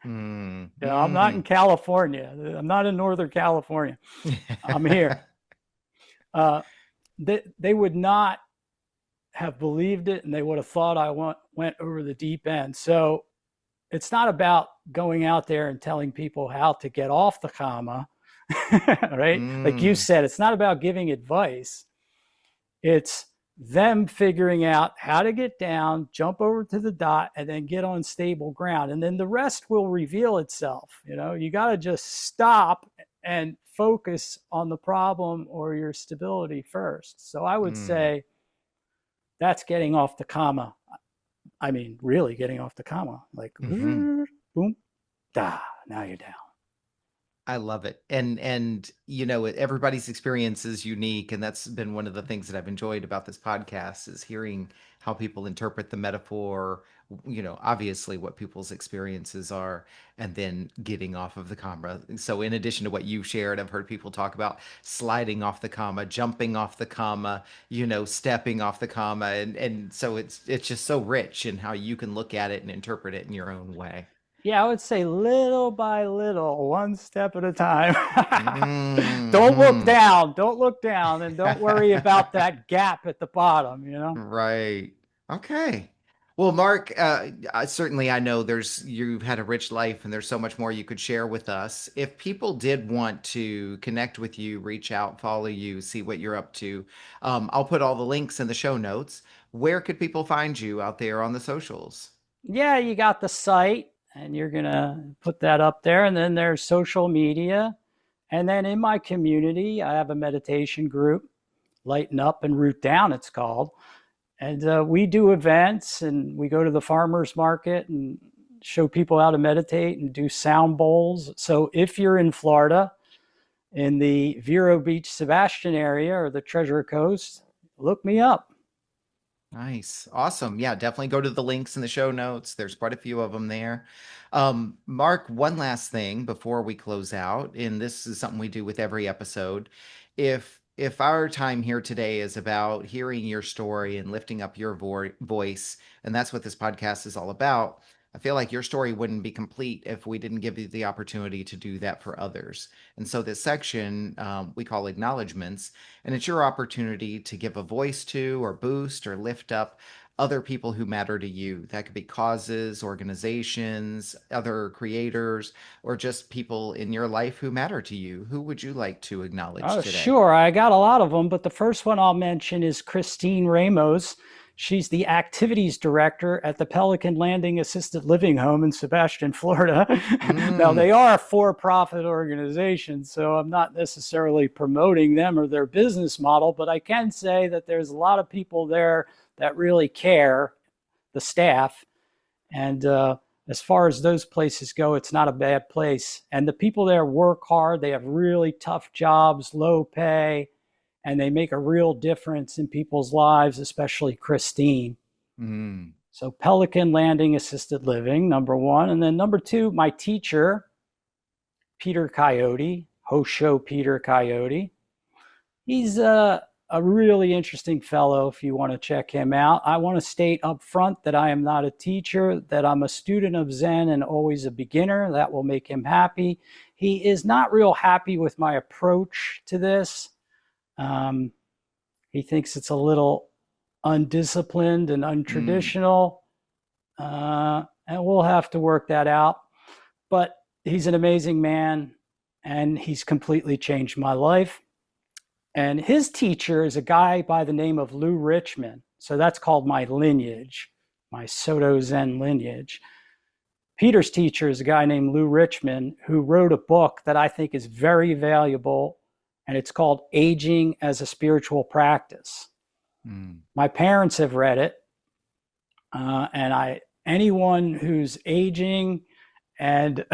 S1: Mm,
S2: I'm not in
S1: mm.
S2: California. I'm not in Northern California. I'm here. Uh, they would not have believed it, and they would have thought I went over the deep end. So it's not about going out there and telling people how to get off the comma, right? Like you
S1: Mm,
S2: said, it's not about giving advice. It's them figuring out how to get down, jump over to the dot, and then get on stable ground. And then the rest will reveal itself. You got to just stop and focus on the problem or your stability first. So I would
S1: mm.
S2: say that's getting off the comma. I mean, really getting off the comma, like
S1: Mm-hmm.
S2: boom, da, now you're down.
S1: I love it. And everybody's experience is unique, and that's been one of the things that I've enjoyed about this podcast is hearing how people interpret the metaphor, obviously what people's experiences are, and then getting off of the comma. So in addition to what you shared, I've heard people talk about sliding off the comma, jumping off the comma, stepping off the comma, and so it's just so rich in how you can look at it and interpret it in your own way.
S2: Yeah, I would say little by little, one step at a time. Don't look
S1: Hmm.
S2: down. Don't look down, and don't worry about that gap at the bottom.
S1: Right. Okay. Well, Mark, certainly I know you've had a rich life and there's so much more you could share with us. If people did want to connect with you, reach out, follow you, see what you're up to, I'll put all the links in the show notes. Where could people find you out there on the socials?
S2: Yeah, you got the site, and you're gonna put that up there, and then there's social media, and then in my community, I have a meditation group, Lighten Up and Root Down, it's called. And we do events, and we go to the farmers market and show people how to meditate and do sound bowls. So if you're in Florida, in the Vero Beach, Sebastian area or the Treasure Coast, look me up.
S1: Nice. Awesome. Yeah, definitely go to the links in the show notes. There's quite a few of them there. Mark, one last thing before we close out, and this is something we do with every episode. If our time here today is about hearing your story and lifting up your voice, and that's what this podcast is all about, I feel like your story wouldn't be complete if we didn't give you the opportunity to do that for others. And so this section we call acknowledgments. And it's your opportunity to give a voice to, or boost, or lift up other people who matter to you. That could be causes, organizations, other creators, or just people in your life who matter to you. Who would you like to acknowledge
S2: Oh,
S1: today?
S2: sure. I got a lot of them, but the first one I'll mention is Christine Ramos. She's the activities director at the Pelican Landing Assisted Living Home in Sebastian, Florida. Now,
S1: Mm,
S2: they are a for profit organization, so I'm not necessarily promoting them or their business model, but I can say that there's a lot of people there that really care, the staff. And as far as those places go, it's not a bad place. And the people there work hard. They have really tough jobs, low pay, and they make a real difference in people's lives, especially Christine.
S1: Mm.
S2: So Pelican Landing Assisted Living, number one. And then number two, my teacher, Peter Coyote, Hosho Peter Coyote. He's a really interesting fellow if you want to check him out. I want to state up front that I am not a teacher, that I'm a student of Zen and always a beginner. That will make him happy. He is not real happy with my approach to this. He thinks it's a little undisciplined and untraditional, and we'll have to work that out. But he's an amazing man, and he's completely changed my life. And his teacher is a guy by the name of Lou Richmond. So that's called my lineage, my Soto Zen lineage. Peter's teacher is a guy named Lou Richmond who wrote a book that I think is very valuable, and it's called Aging as a Spiritual Practice. My parents have read it, and anyone who's aging and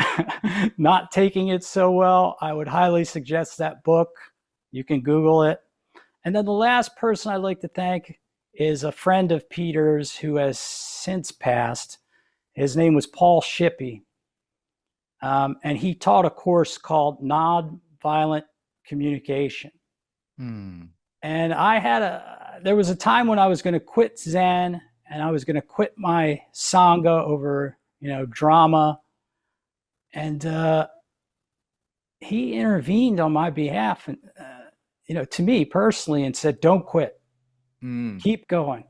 S2: not taking it so well, I would highly suggest that book. You can Google it. And then the last person I'd like to thank is a friend of Peter's who has since passed. His name was Paul Shippey. And he taught a course called Nonviolent Communication. And there was a time when I was going to quit Zen and I was going to quit my Sangha over, drama. And he intervened on my behalf, and to me personally, and said, "Don't quit. Keep going,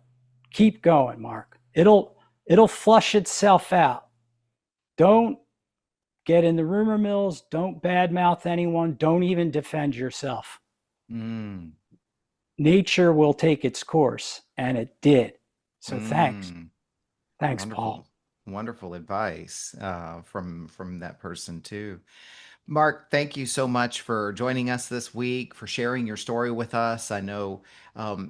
S2: Mark. It'll flush itself out. Don't get in the rumor mills. Don't badmouth anyone. Don't even defend yourself. Nature will take its course," and it did. So thanks,
S1: Wonderful.
S2: Paul.
S1: Wonderful advice from that person too. Mark, thank you so much for joining us this week, for sharing your story with us. I know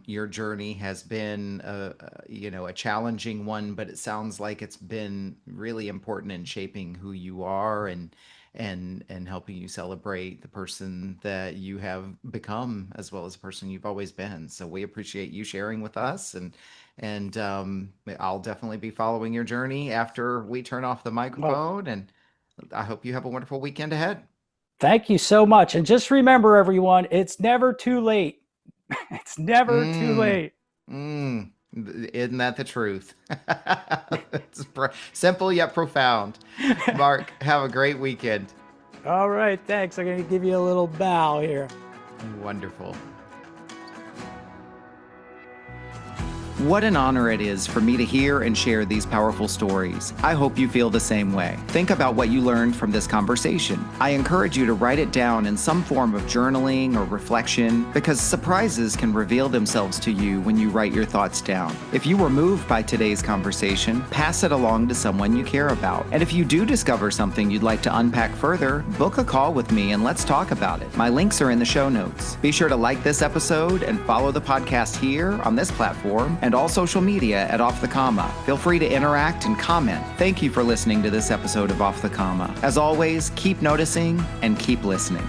S1: your journey has been a challenging one, but it sounds like it's been really important in shaping who you are and helping you celebrate the person that you have become, as well as the person you've always been. So we appreciate you sharing with us, and I'll definitely be following your journey after we turn off the microphone. And I hope you have a wonderful weekend ahead.
S2: Thank you so much. And just remember, everyone, it's never too late. It's never too late.
S1: Isn't that the truth? It's simple yet profound. Mark, have a great weekend.
S2: All right. Thanks. I'm going to give you a little bow here.
S1: Wonderful. What an honor it is for me to hear and share these powerful stories. I hope you feel the same way. Think about what you learned from this conversation. I encourage you to write it down in some form of journaling or reflection, because surprises can reveal themselves to you when you write your thoughts down. If you were moved by today's conversation, pass it along to someone you care about. And if you do discover something you'd like to unpack further, book a call with me and let's talk about it. My links are in the show notes. Be sure to like this episode and follow the podcast here on this platform and all social media at Off the Comma. Feel free to interact and comment. Thank you for listening to this episode of Off the Comma. As always, keep noticing and keep listening.